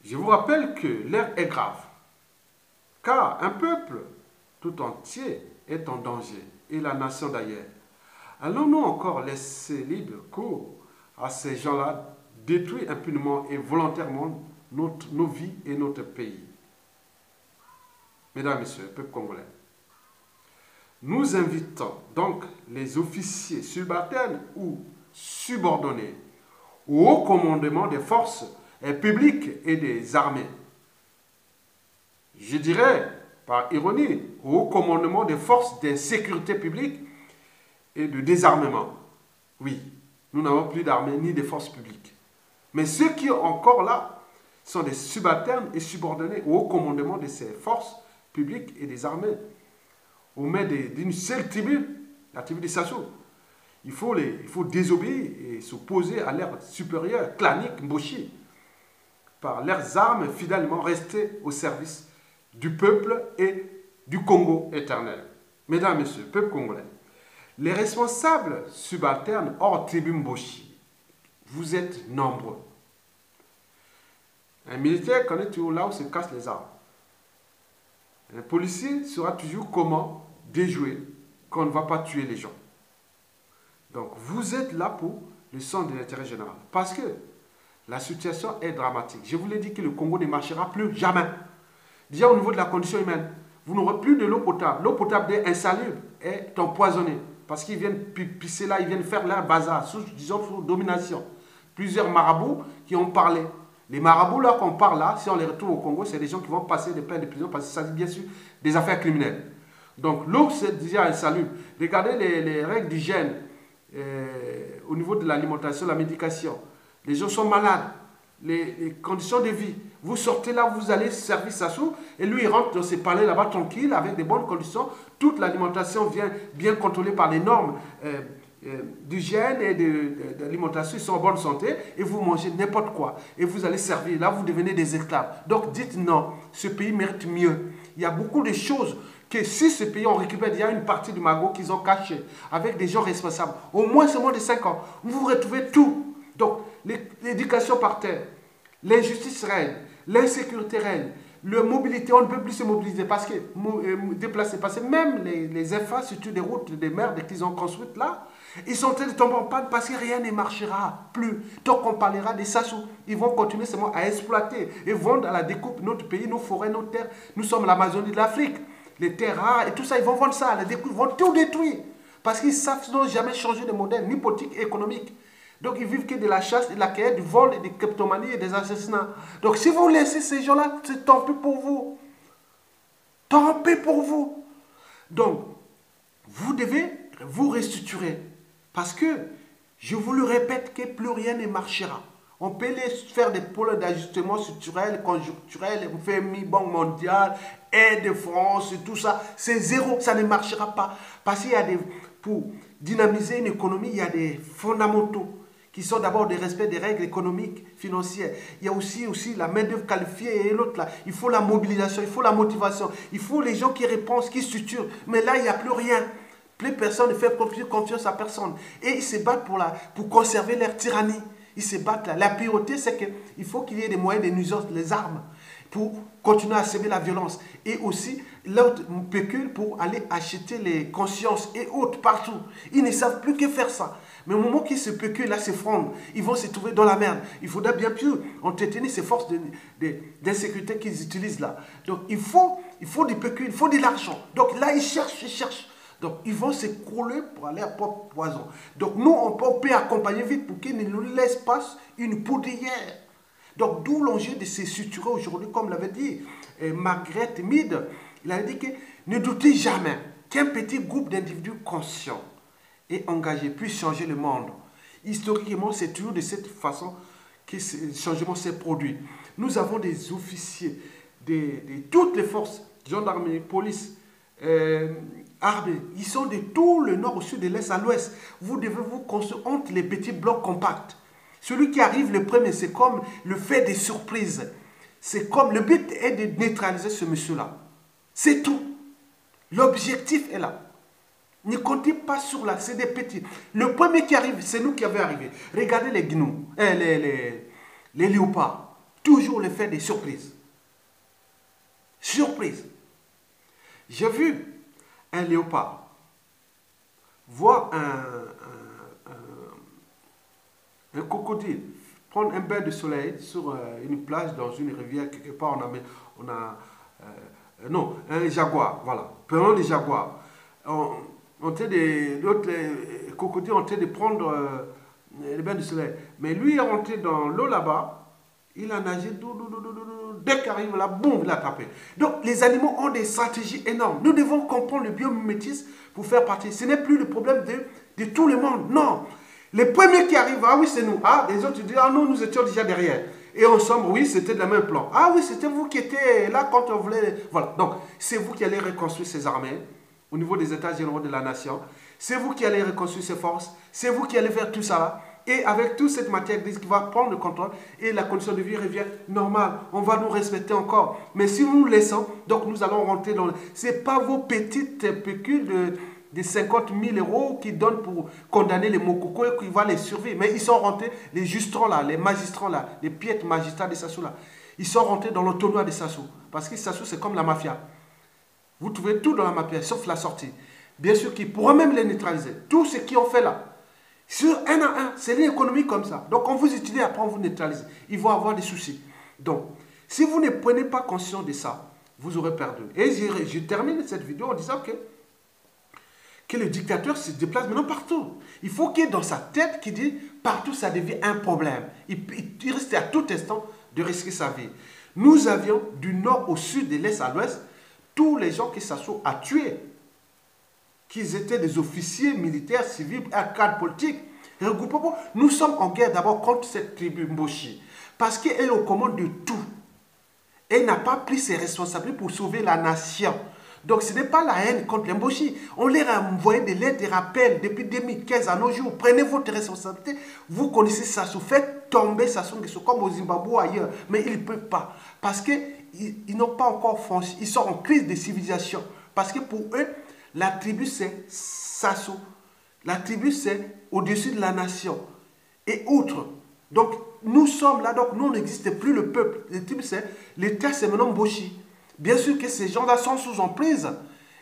je vous rappelle que l'heure est grave, car un peuple tout entier est en danger, et la nation d'ailleurs. Allons-nous encore laisser libre cours à ces gens-là détruire impunément et volontairement nos vies et notre pays? Mesdames, Messieurs, peuple congolais, nous invitons donc les officiers subalternes ou subordonnés au haut commandement des forces publiques et des armées. Je dirais, par ironie, au haut commandement des forces de sécurité publique et de désarmement. Oui, nous n'avons plus d'armée ni de forces publiques. Mais ceux qui sont encore là sont des subalternes et subordonnés au haut commandement de ces forces publiques et des armées. Au maître d'une seule tribu, la tribu des Sassou. Il faut désobéir et s'opposer à leur supérieur, clanique, Mboshi, par leurs armes fidèlement restées au service du peuple et du Congo éternel. Mesdames, Messieurs, peuple congolais, les responsables subalternes hors tribu Mboshi, vous êtes nombreux. Un militaire connaît toujours là où se cachent les armes. Un policier saura toujours comment déjouer quand on ne va pas tuer les gens. Donc, vous êtes là pour le centre de l'intérêt général. Parce que la situation est dramatique. Je vous l'ai dit que le Congo ne marchera plus jamais. Déjà au niveau de la condition humaine, vous n'aurez plus de l'eau potable. L'eau potable est insalubre, est empoisonnée. Parce qu'ils viennent pisser là, ils viennent faire leur bazar, sous domination. Plusieurs marabouts qui ont parlé. Les marabouts là qu'on parle là, si on les retrouve au Congo, c'est des gens qui vont passer des peines de prison parce qu'il s'agit bien sûr des affaires criminelles. Donc l'eau c'est déjà insalubre. Regardez les règles d'hygiène au niveau de l'alimentation, la médication. Les gens sont malades. Les conditions de vie. Vous sortez là, vous allez servir Sassou et lui il rentre dans ses palais là-bas tranquille avec des bonnes conditions. Toute l'alimentation vient bien contrôlée par les normes d'hygiène et d'alimentation, ils sont en bonne santé et vous mangez n'importe quoi et vous allez servir. Là, vous devenez des esclaves. Donc dites non, ce pays mérite mieux. Il y a beaucoup de choses que si ce pays on récupère déjà une partie du magot qu'ils ont caché avec des gens responsables, au moins c'est moins de 5 ans, vous retrouvez tout. Donc l'éducation par terre, l'injustice règne, l'insécurité règne, La mobilité, on ne peut plus se mobiliser parce que déplacer, parce que même les infrastructures des routes, des merdes qu'ils ont construites là, ils sont en train de tomber en panne parce que rien ne marchera plus. Donc on parlera des Sassou. Ils vont continuer seulement à exploiter et vendre à la découpe notre pays, nos forêts, nos terres. Nous sommes l'Amazonie de l'Afrique. Les terres rares et tout ça, ils vont vendre ça à la découpe, ils vont tout détruire. Parce qu'ils savent qu'ils n'ont jamais changé de modèle, ni politique, ni économique. Donc ils vivent que de la chasse, de la cueillette, du vol, et des kleptomanies et des assassinats. Donc si vous laissez ces gens-là, c'est tant pis pour vous. Tant pis pour vous. Donc, vous devez vous restructurer. Parce que, je vous le répète, que plus rien ne marchera. On peut les faire des pôles d'ajustement structurel, conjoncturel, FMI, Banque mondiale, aide de France, tout ça. C'est zéro, ça ne marchera pas. Parce qu'il y a pour dynamiser une économie, il y a des fondamentaux qui sont d'abord des respects des règles économiques, financières. Il y a aussi la main-d'œuvre qualifiée et l'autre là. Il faut la mobilisation, il faut la motivation, il faut les gens qui répondent, qui structurent. Mais là, il n'y a plus rien. Plus personne ne fait confiance à personne. Et ils se battent pour conserver leur tyrannie. Ils se battent là. La priorité, c'est qu'il faut qu'il y ait des moyens de nuisance, les armes, pour continuer à semer la violence. Et aussi, l'autre pécule pour aller acheter les consciences et autres partout. Ils ne savent plus que faire ça. Mais au moment qu'ils se péculent, là, s'effondrent, ils vont se trouver dans la merde. Il faudra bien plus entretenir ces forces d'insécurité qu'ils utilisent là. Donc, il faut du pécule, il faut de l'argent. Donc là, ils cherchent. Donc, ils vont s'écrouler pour aller à propre poison. Donc, nous, on peut accompagner vite pour qu'ils ne nous laissent pas une poudrière. Donc, d'où l'enjeu de se structurer aujourd'hui, comme l'avait dit Margaret Mead. Il a dit que ne doutez jamais qu'un petit groupe d'individus conscients et engagés puisse changer le monde. Historiquement, c'est toujours de cette façon que ce changement s'est produit. Nous avons des officiers de toutes les forces, gendarmerie, police, armée, ils sont de tout le nord au sud, de l'est à l'ouest. Vous devez vous construire entre les petits blocs compacts. Celui qui arrive le premier, c'est comme le fait des surprises. C'est comme le but est de neutraliser ce monsieur-là. C'est tout. L'objectif est là. Ne comptez pas sur là, c'est des petits. Le premier qui arrive, c'est nous qui avons arrivé. Regardez les gnous, les léopards. Toujours le fait des surprises. Surprise. J'ai vu un léopard voir un crocodile prendre un bain de soleil sur une plage dans une rivière quelque part. Non, un jaguar, voilà. Prenons les jaguars. L'autre crocodile ont train de prendre le bain de soleil. Mais lui est rentré dans l'eau là-bas, il a nagé, dès qu'il arrive là, boum, il l'a attrapé. Donc les animaux ont des stratégies énormes. Nous devons comprendre le biomimétisme pour faire partie. Ce n'est plus le problème de tout le monde, non. Les premiers qui arrivent, ah oui, c'est nous. Ah, les autres disent, ah non, nous étions déjà derrière. Et ensemble, oui, c'était le même plan. Ah oui, c'était vous qui étiez là quand on voulait... Voilà, donc c'est vous qui allez reconstruire ces armées au niveau des états généraux de la nation. C'est vous qui allez reconstruire ces forces. C'est vous qui allez faire tout ça là. Et avec toute cette matière grise qui va prendre le contrôle et la condition de vie revient normale. On va nous respecter encore. Mais si nous nous laissons, donc nous allons rentrer dans... Ce n'est pas vos petites pécules de 50 000 euros qui donnent pour condamner les Mokoko et qui vont les survivre. Mais ils sont rentrés, les justrons là, les magistrats là, les piètres magistrats de Sassou là. Ils sont rentrés dans l'entonnoir de Sassou. Parce que Sassou c'est comme la mafia. Vous trouvez tout dans la mafia, sauf la sortie. Bien sûr qu'ils pourront même les neutraliser. Tout ce qu'ils ont fait là. Sur un à un, c'est l'économie comme ça. Donc, on vous utilise, après on vous neutralise. Ils vont avoir des soucis. Donc, si vous ne prenez pas conscience de ça, vous aurez perdu. Et je termine cette vidéo en disant que le dictateur se déplace maintenant partout. Il faut qu'il y ait dans sa tête qui dit, partout ça devient un problème. Il risque à tout instant de risquer sa vie. Nous avions du nord au sud, de l'est à l'ouest, tous les gens qui s'assoient à tuer, qu'ils étaient des officiers militaires, civils, un cadre politique. Nous sommes en guerre d'abord contre cette tribu Mboshi. Parce qu'elle est aux commandes de tout. Elle n'a pas pris ses responsabilités pour sauver la nation. Donc ce n'est pas la haine contre les Mboshi. On leur a envoyé des lettres de rappel depuis 2015 à nos jours. Prenez votre responsabilité. Vous connaissez Sassou. Faites tomber Sassou Nguesso comme au Zimbabwe ou ailleurs. Mais ils ne peuvent pas. Parce qu'ils n'ont pas encore franchi. Ils sont en crise de civilisation. Parce que pour eux, la tribu, c'est Sassou. La tribu, c'est au-dessus de la nation. Et autres. Donc, nous sommes là. Donc, nous, on n'existe plus le peuple. La tribu, c'est L'État, c'est maintenant Boshi. Bien sûr que ces gens-là sont sous emprise.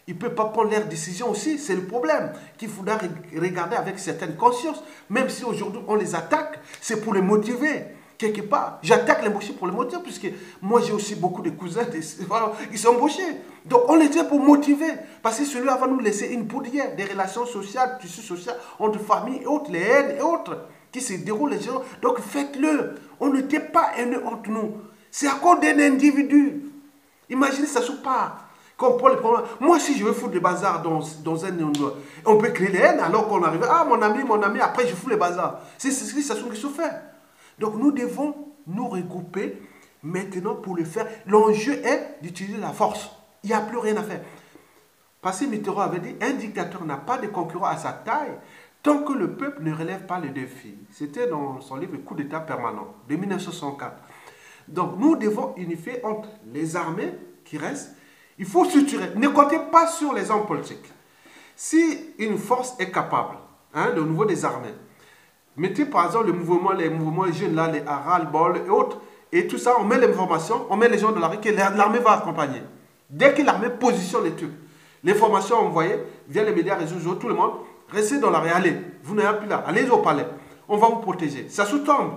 Ils ne peuvent pas prendre leurs décisions aussi. C'est le problème qu'il faudra regarder avec certaines consciences. Même si aujourd'hui on les attaque, c'est pour les motiver. Quelque part, j'attaque les Boshi pour les motiver, puisque moi j'ai aussi beaucoup de cousins, ils sont embauchés. Donc on les tient pour motiver. Parce que celui-là va nous laisser une poudrière, des relations sociales, tissu social, entre familles et autres, les haines et autres, qui se déroulent les gens. Donc faites-le. On ne tient pas haineux entre nous. C'est à cause d'un individu. Imaginez ça sous part. Quand on prend les problèmes. Moi, si je veux foutre le bazar dans un endroit, on peut créer les haines alors qu'on arrive. Ah, mon ami, après je fous le bazar. C'est ce qui se fait. Donc nous devons nous regrouper maintenant pour le faire. L'enjeu est d'utiliser la force. Il n'y a plus rien à faire. Parce que Mitterrand avait dit, un dictateur n'a pas de concurrent à sa taille tant que le peuple ne relève pas le défi. C'était dans son livre Coup d'État permanent de 1964. Donc nous devons unifier entre les armées qui restent. Il faut structurer. Ne comptez pas sur les hommes politiques. Si une force est capable, le niveau des armées, mettez par exemple les mouvements jeunes là, les Aral, Bol et autres, et tout ça, on met l'information, on met les gens de la rue, que l'armée va accompagner. Dès que l'armée positionne les trucs, les formations envoyées via les médias, réseaux sociaux, tout le monde, restez dans la rue, allez, vous n'êtes plus là, allez au palais, on va vous protéger. Ça sous-tombe.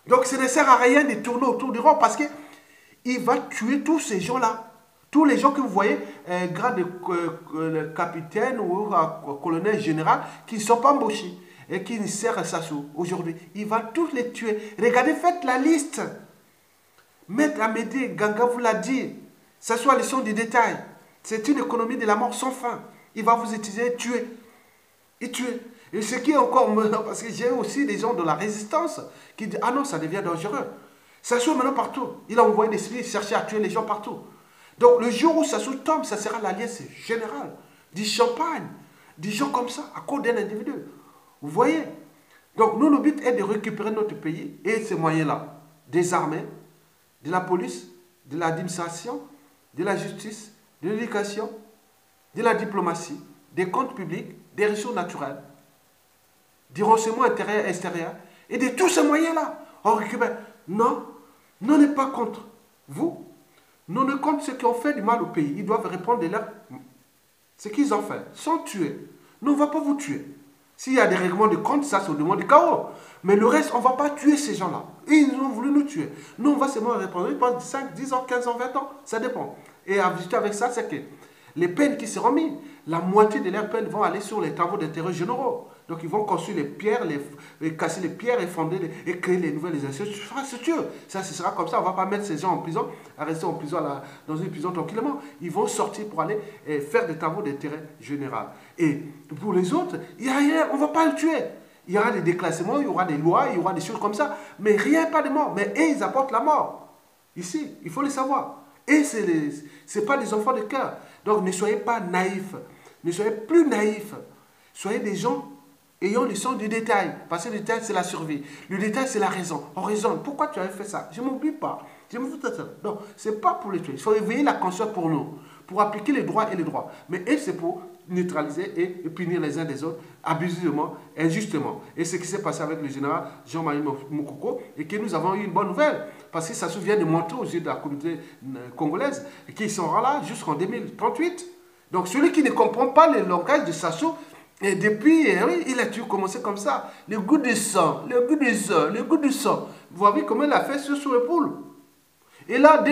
Donc ça ne sert à rien de tourner autour du rond parce qu'il va tuer tous ces gens-là. Tous les gens que vous voyez, grade de capitaine ou colonel général, qui ne sont pas embauchés et qui ne servent à Sassou aujourd'hui, il va tous les tuer. Regardez, faites la liste. Maître Amédée Ganga vous l'a dit. Ça soit les sons du détail. C'est une économie de la mort sans fin. Il va vous utiliser et tuer. Et tuer. Et ce qui est encore maintenant, parce que j'ai aussi des gens de la résistance qui disent, ah non, ça devient dangereux. Sassou est maintenant partout. Il a envoyé des spies chercher à tuer les gens partout. Donc le jour où Sassou tombe, ça sera l'alliance générale, du champagne, des gens comme ça, à cause d'un individu. Vous voyez? Donc nous, le but est de récupérer notre pays et ces moyens-là, des armées, de la police, de l'administration, de la justice, de l'éducation, de la diplomatie, des comptes publics, des ressources naturelles, du renseignement intérieur et extérieur, et de tous ces moyens-là. On récupère. Non, nous n'est pas contre vous. Nous ne compte ceux qui ont fait du mal au pays. Ils doivent répondre de ce qu'ils ont fait. Sans tuer. Nous, on ne va pas vous tuer. S'il y a des règlements de compte, ça, c'est au demande du chaos. Mais le reste, on ne va pas tuer ces gens-là. Ils ont voulu nous tuer. Nous, on va seulement répondre pendant 5, 10 ans, 15 ans, 20 ans. Ça dépend. Et à visiter avec ça, c'est que les peines qui seront mises, la moitié de leurs peines vont aller sur les travaux d'intérêt généraux. Donc ils vont construire les pierres, casser les pierres et fonder et créer les nouvelles infrastructures. Ça, ce sera comme ça. On ne va pas mettre ces gens en prison, à rester en prison dans une prison tranquillement. Ils vont sortir pour aller faire des travaux d'intérêt général. Et pour les autres, il y a rien, on ne va pas le tuer. Il y aura des déclassements, il y aura des lois, il y aura des choses comme ça. Mais rien, pas de mort. Mais eux, ils apportent la mort. Ici, il faut le savoir. Et ce n'est pas des enfants de cœur. Donc ne soyez pas naïfs. Ne soyez plus naïfs. Soyez des gens ayant le sens du détail. Parce que le détail, c'est la survie. Le détail, c'est la raison. On raisonne. Pourquoi tu avais fait ça? Je ne m'oublie pas. Je me fous de ça. Non, ce n'est pas pour les tuer. Il faut éveiller la conscience pour nous. Pour appliquer les droits et les droits. Mais c'est pour neutraliser et punir les uns des autres abusivement, injustement. Et ce qui s'est passé avec le général Jean-Marie Moukoko et que nous avons eu une bonne nouvelle. Parce que ça se vient de montrer aux yeux de la communauté congolaise et qu'ils seront là jusqu'en 2038. Donc celui qui ne comprend pas le langage de Sassou, et depuis, oui, il a toujours commencé comme ça. Le goût du sang, le goût du sang, le goût du sang. Vous voyez comment il a fait sur le poule. Et là,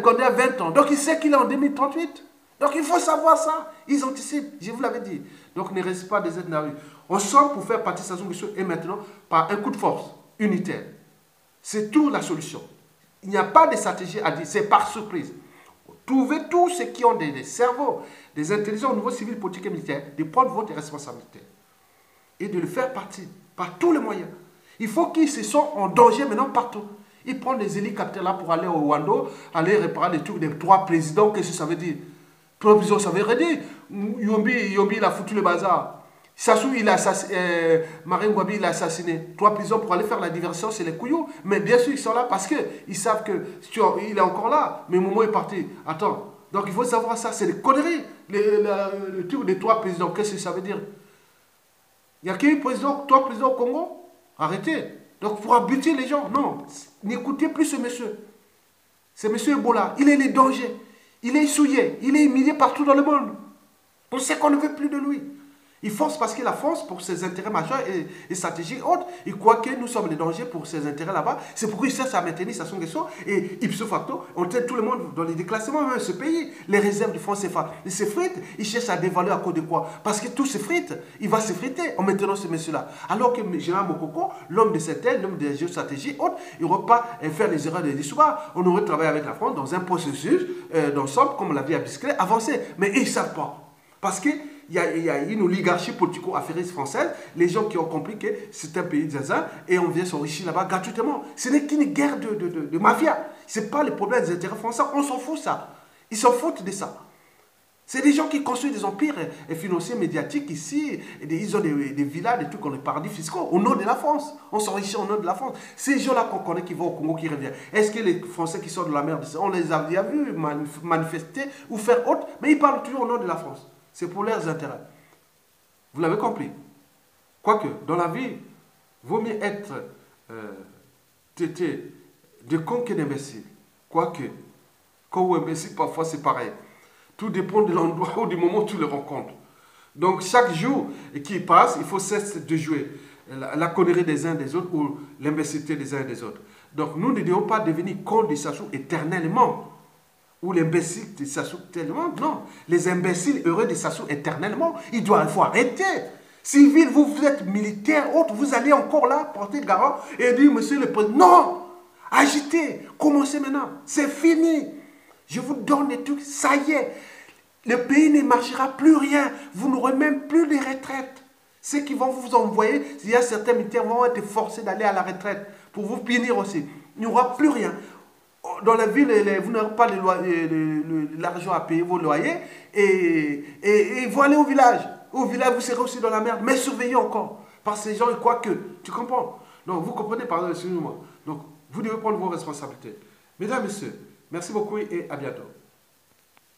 quand il a 20 ans, donc il sait qu'il est en 2038. Donc il faut savoir ça. Ils anticipent, je vous l'avais dit. Donc ne restez pas des êtres dans la rue. On sort pour faire partie de Sassou Nguesso et maintenant par un coup de force unitaire. C'est tout la solution. Il n'y a pas de stratégie à dire, c'est par surprise. Trouvez tous ceux qui ont des cerveaux, des intelligences au niveau civil, politique et militaire, de prendre votre responsabilité et de le faire partie par tous les moyens. Il faut qu'ils se sont en danger maintenant partout. Ils prennent des hélicoptères là pour aller au Rwanda, aller réparer les trucs des 3 présidents. Qu'est-ce que ça veut dire? 3 présidents, ça veut rien dire. Yombi, il a foutu le bazar. Sassou, Marine Ngouabi, il a assassiné 3 prisons pour aller faire la diversion, c'est les couillons. Mais bien sûr, ils sont là parce qu'ils savent qu'il est encore là. Mais Momo est parti. Attends. Donc il faut savoir ça, c'est des conneries. Le truc des 3 présidents, qu'est-ce que ça veut dire? Il y a qu'un président, 3 présidents au Congo? Arrêtez. Donc pour abuser les gens, non. N'écoutez plus ce monsieur. C'est M. Ebola. Il est le danger. Il est souillé. Il est humilié partout dans le monde. On sait qu'on ne veut plus de lui. Il force parce que la France, pour ses intérêts majeurs et stratégiques autres, il croit que nous sommes les dangers pour ses intérêts là-bas. C'est pourquoi il cherche à maintenir sa question. Et ipso facto, on traite tout le monde dans les déclassements, même ce pays. Les réserves du franc CFA, ils s'effritent. Il cherche à dévaluer à cause de quoi? Parce que tout s'effrite. Il va s'effriter en maintenant ce monsieur-là. Alors que le général Mokoko, l'homme de cette aide, l'homme des géostratégies autres, il n'aurait pas faire les erreurs de l'histoire. On aurait travaillé avec la France dans un processus d'ensemble, comme la vie à bicyclette, avancé. Mais ils ne savent pas. Parce que il y a une oligarchie politico-affairiste française, les gens qui ont compris que c'est un pays zinzin et on vient s'enrichir là-bas gratuitement. Ce n'est qu'une guerre de mafia. Ce n'est pas le problème des intérêts français, on s'en fout ça. Ils s'en foutent de ça. C'est des gens qui construisent des empires financiers, médiatiques ici, ils ont des villas, des trucs comme les paradis fiscaux, au nom de la France. On s'enrichit au nom de la France. Ces gens-là qu'on connaît qui vont au Congo, qui reviennent. Est-ce que les Français qui sortent de la merde, on les a déjà vus manifester ou faire autre, mais ils parlent toujours au nom de la France. C'est pour leurs intérêts. Vous l'avez compris. Quoique, dans la vie, vaut mieux être traité de con que d'imbécile. Quoique, con ou imbécile, parfois c'est pareil. Tout dépend de l'endroit ou du moment où tu le rencontres. Donc, chaque jour qui passe, il faut cesser de jouer la connerie des uns des autres ou l'imbécilité des uns et des autres. Donc, nous ne devons pas devenir cons de Sassou éternellement. Ou l'imbécile de Sassou tellement. Non. Les imbéciles heureux de Sassou éternellement. Il faut arrêter. Civil, vous êtes militaire, autre, vous allez encore là porter garant et dire, monsieur le président, non, agitez, commencez maintenant, c'est fini. Je vous donne des trucs, ça y est. Le pays ne marchera plus rien. Vous n'aurez même plus de retraite. Ceux qui vont vous envoyer, il y a certains militaires vont être forcés d'aller à la retraite pour vous punir aussi. Il n'y aura plus rien. Dans la ville, vous n'aurez pas l'argent à payer vos loyers et vous allez au village. Au village, vous serez aussi dans la merde. Mais surveillez encore. Parce que ces gens, ils croient que. Tu comprends? Donc, vous comprenez, pardon, excusez-moi. Donc, vous devez prendre vos responsabilités. Mesdames, Messieurs, merci beaucoup et à bientôt.